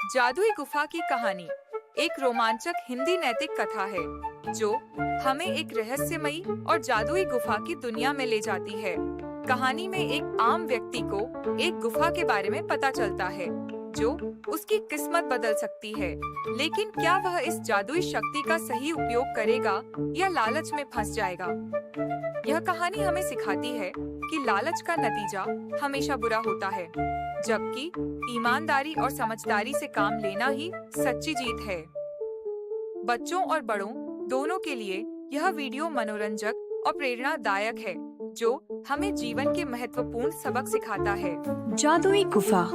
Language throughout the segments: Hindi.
जादुई गुफा की कहानी एक रोमांचक हिंदी नैतिक कथा है जो हमें एक रहस्यमयी और जादुई गुफा की दुनिया में ले जाती है। कहानी में एक आम व्यक्ति को एक गुफा के बारे में पता चलता है जो उसकी किस्मत बदल सकती है, लेकिन क्या वह इस जादुई शक्ति का सही उपयोग करेगा या लालच में फंस जाएगा। यह कहानी हमें सिखाती है कि लालच का नतीजा हमेशा बुरा होता है, जबकि ईमानदारी और समझदारी से काम लेना ही सच्ची जीत है। बच्चों और बड़ों दोनों के लिए यह वीडियो मनोरंजक और प्रेरणादायक है, जो हमें जीवन के महत्वपूर्ण सबक सिखाता है। जादुई गुफा।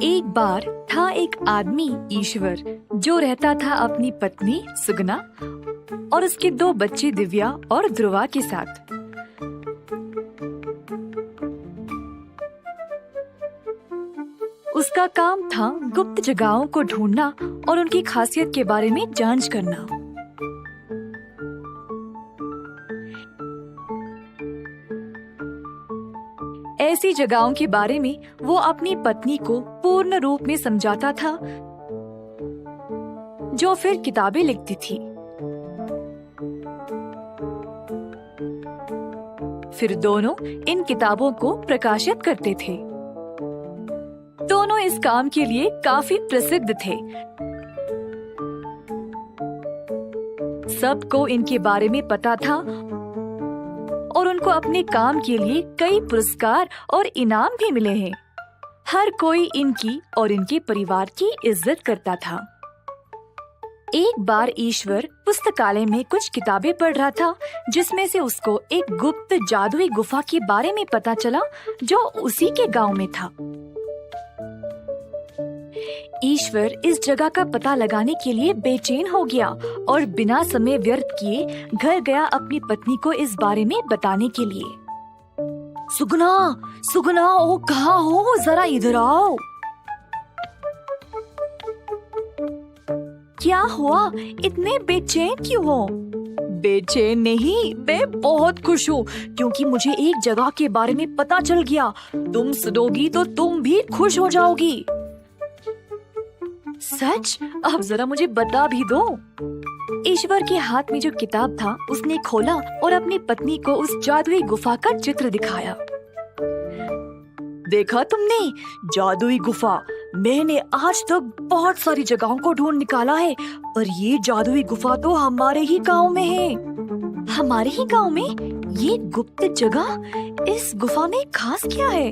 एक बार था एक आदमी ईश्वर जो रहता था अपनी पत्नी सुगना और उसके दो बच्चे दिव्या और ध्रुवा के साथ। उसका काम था गुप्त जगहों को ढूंढना और उनकी खासियत के बारे में जांच करना। ऐसी जगहों के बारे में वो अपनी पत्नी को पूर्ण रूप में समझाता था, जो फिर किताबें लिखती थी। फिर दोनों इन किताबों को प्रकाशित करते थे। दोनों इस काम के लिए काफी प्रसिद्ध थे। सबको इनके बारे में पता था और उनको अपने काम के लिए कई पुरस्कार और इनाम भी मिले हैं। हर कोई इनकी और इनके परिवार की इज्जत करता था। एक बार ईश्वर पुस्तकालय में कुछ किताबें पढ़ रहा था, जिसमें से उसको एक गुप्त जादुई गुफा के बारे में पता चला जो उसी के गांव में था। ईश्वर इस जगह का पता लगाने के लिए बेचैन हो गया और बिना समय व्यर्थ किए घर गया अपनी पत्नी को इस बारे में बताने के लिए। सुगना, सुगना, ओ कहाँ हो? जरा इधर आओ। क्या हुआ? इतने बेचैन क्यों हो? बेचैन नहीं, मैं बहुत खुश हूँ क्योंकि मुझे एक जगह के बारे में पता चल गया। तुम सुनोगी तो तुम भी खुश हो जाओगी। सच? अब जरा मुझे बता भी दो। ईश्वर के हाथ में जो किताब था उसने खोला और अपनी पत्नी को उस जादुई गुफा का चित्र दिखाया। देखा तुमने? जादुई गुफा। मैंने आज तक बहुत सारी जगहों को ढूंढ निकाला है, पर ये जादुई गुफा तो हमारे ही गांव में है। हमारे ही गांव में? ये गुप्त जगह? इस गुफा में खास क्या है?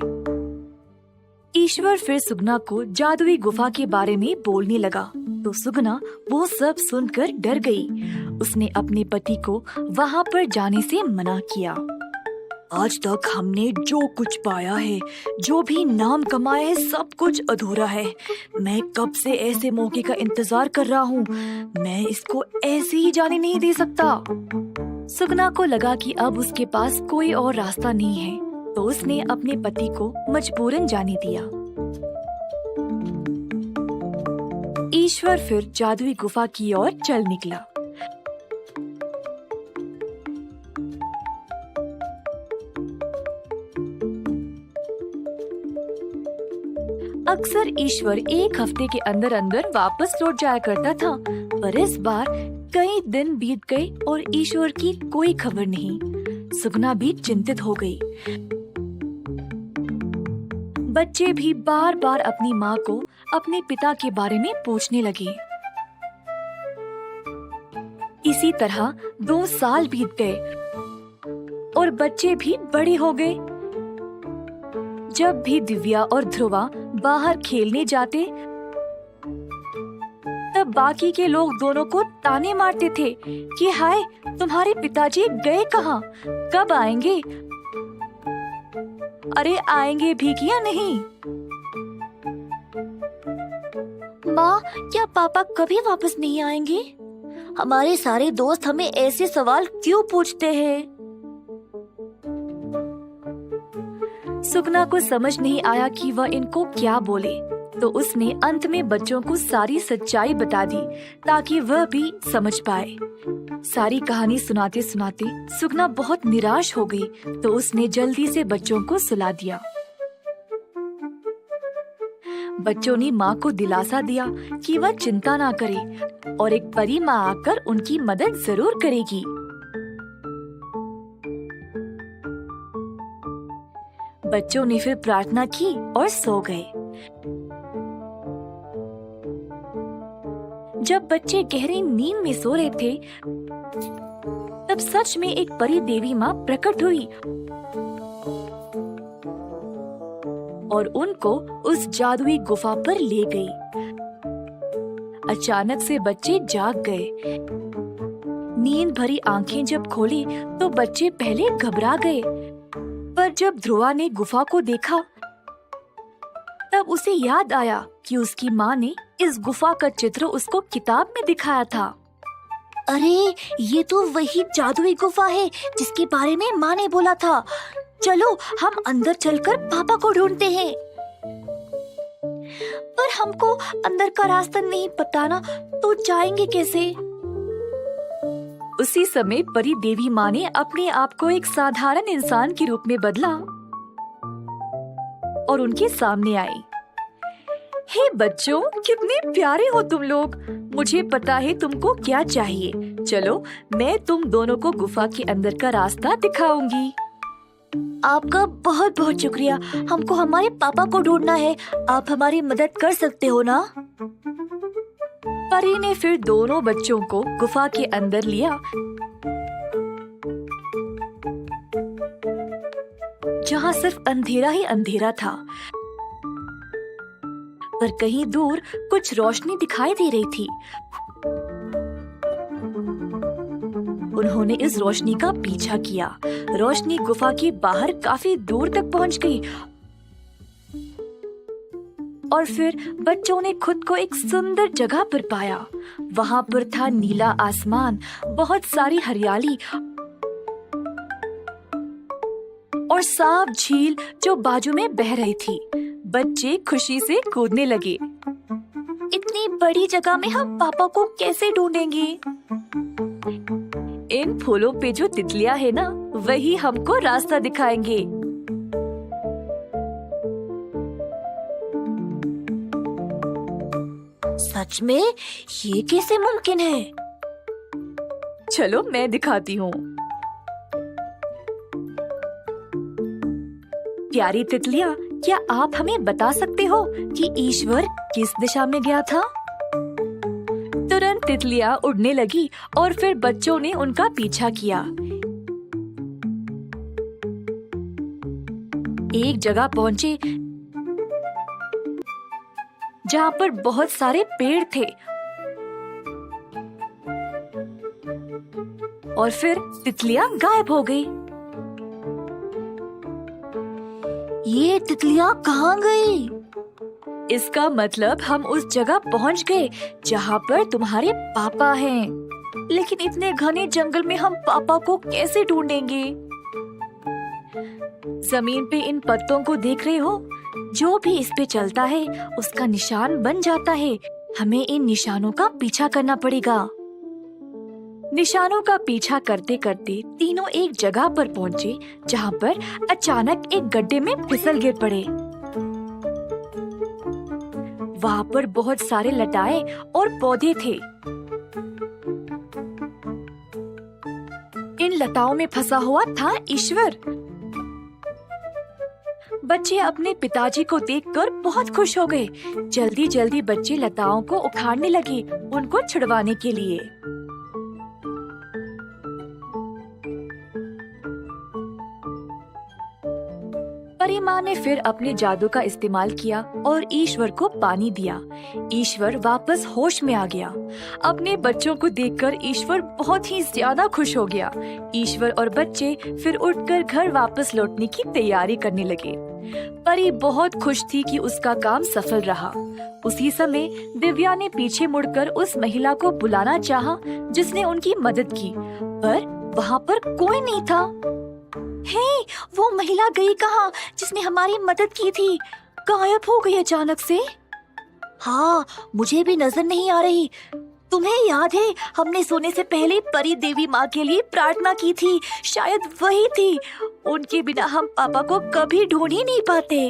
ईश्वर फिर सुगना को जादुई गुफा के बारे में बोलने लगा, तो सुगना वो सब सुनकर डर गई। उसने अपने पति को वहाँ पर जाने से मना किया। आज तक हमने जो कुछ पाया है, जो भी नाम कमाया है, सब कुछ अधूरा है। मैं कब से ऐसे मौके का इंतजार कर रहा हूँ। मैं इसको ऐसे ही जाने नहीं दे सकता। सुगना को लगा कि अब उसके पास कोई और रास्ता नहीं है, तो उसने अपने पति को मजबूरन जाने दिया। ईश्वर फिर जादुई गुफा की ओर चल निकला। अक्सर ईश्वर एक हफ्ते के अंदर अंदर वापस लौट जाया करता था, पर इस बार कई दिन बीत गए और ईश्वर की कोई खबर नहीं। सुगना भी चिंतित हो गई। बच्चे भी बार बार अपनी माँ को अपने पिता के बारे में पूछने लगे। इसी तरह 2 साल बीत गए और बच्चे भी बड़े हो गए। जब भी दिव्या और ध्रुवा बाहर खेलने जाते, तब बाकी के लोग दोनों को ताने मारते थे कि हाय, तुम्हारे पिताजी गए कहाँ? कब आएंगे? अरे आएंगे भी क्या नहीं? माँ, क्या पापा कभी वापस नहीं आएंगे? हमारे सारे दोस्त हमें ऐसे सवाल क्यों पूछते हैं? सुगना को समझ नहीं आया कि वह इनको क्या बोले, तो उसने अंत में बच्चों को सारी सच्चाई बता दी ताकि वह भी समझ पाए। सारी कहानी सुनाते सुनाते सुगना बहुत निराश हो गई, तो उसने जल्दी से बच्चों को सुला दिया। बच्चों ने माँ को दिलासा दिया कि वह चिंता ना करे और एक परी माँ आकर उनकी मदद जरूर करेगी। बच्चों ने फिर प्रार्थना की और सो गए। जब बच्चे गहरी नींद में सो रहे थे, तब सच में एक परी देवी माँ प्रकट हुई और उनको उस जादुई गुफा पर ले गई। अचानक से बच्चे जाग गए। नींद भरी आंखें जब खोली तो बच्चे पहले घबरा गए, पर जब ध्रुवा ने गुफा को देखा तब उसे याद आया कि उसकी माँ ने इस गुफा का चित्र उसको किताब में दिखाया था। अरे, ये तो वही जादुई गुफा है जिसके बारे में माँ ने बोला था। चलो हम अंदर चलकर पापा को ढूंढते हैं। पर हमको अंदर का रास्ता नहीं पता ना, तो जाएंगे कैसे? उसी समय परी देवी माँ ने अपने आप को एक साधारण इंसान के रूप में बदला और उनके सामने आई। हे बच्चों, कितने प्यारे हो तुम लोग। मुझे पता है तुमको क्या चाहिए। चलो, मैं तुम दोनों को गुफा के अंदर का रास्ता दिखाऊंगी। आपका बहुत बहुत शुक्रिया। हमको हमारे पापा को ढूंढना है। आप हमारी मदद कर सकते हो ना? परी ने फिर दोनों बच्चों को गुफा के अंदर लिया, जहाँ सिर्फ अंधेरा ही अंधेरा था, पर कहीं दूर कुछ रोशनी दिखाई दे रही थी। उन्होंने इस रोशनी का पीछा किया। रोशनी गुफा के बाहर काफी दूर तक पहुंच गई और फिर बच्चों ने खुद को एक सुंदर जगह पर पाया। वहाँ पर था नीला आसमान, बहुत सारी हरियाली और साफ झील जो बाजू में बह रही थी। बच्चे खुशी से कूदने लगे। इतनी बड़ी जगह में हम पापा को कैसे ढूंढेंगे? इन फूलों पे जो तितलियां है ना, वही हमको रास्ता दिखाएंगे। सच में? ये कैसे मुमकिन है? चलो मैं दिखाती हूँ। प्यारी तितलियां, क्या आप हमें बता सकते हो कि ईश्वर किस दिशा में गया था? तुरंत तितलियां उड़ने लगी और फिर बच्चों ने उनका पीछा किया। एक जगह पहुंचे जहाँ पर बहुत सारे पेड़ थे और फिर तितलियां गायब हो गई। ये तितलियां कहाँ गई? इसका मतलब हम उस जगह पहुंच गए जहाँ पर तुम्हारे पापा हैं। लेकिन इतने घने जंगल में हम पापा को कैसे ढूंढेंगे? जमीन पे इन पत्तों को देख रहे हो? जो भी इस पे चलता है उसका निशान बन जाता है। हमें इन निशानों का पीछा करना पड़ेगा। निशानों का पीछा करते करते तीनों एक जगह पर पहुँचे जहाँ पर अचानक एक गड्ढे में फिसल गिर पड़े। वहाँ पर बहुत सारे लताएं और पौधे थे। इन लताओं में फंसा हुआ था ईश्वर। बच्चे अपने पिताजी को देखकर बहुत खुश हो गए। जल्दी जल्दी बच्चे लताओं को उखाड़ने लगे उनको छुड़वाने के लिए। परी माँ ने फिर अपने जादू का इस्तेमाल किया और ईश्वर को पानी दिया। ईश्वर वापस होश में आ गया। अपने बच्चों को देखकर ईश्वर बहुत ही ज्यादा खुश हो गया। ईश्वर और बच्चे फिर उठकर घर वापस लौटने की तैयारी करने लगे। परी बहुत खुश थी कि उसका काम सफल रहा। उसी समय दिव्या ने पीछे मुड़कर उस महिला को बुलाना चाहा जिसने उनकी मदद की, पर वहाँ पर कोई नहीं था। हे, वो महिला गई कहाँ जिसने हमारी मदद की थी? गायब हो गई अचानक से। हाँ, मुझे भी नजर नहीं आ रही। तुम्हें याद है हमने सोने से पहले परी देवी माँ के लिए प्रार्थना की थी? शायद वही थी। उनके बिना हम पापा को कभी ढूंढ ही नहीं पाते।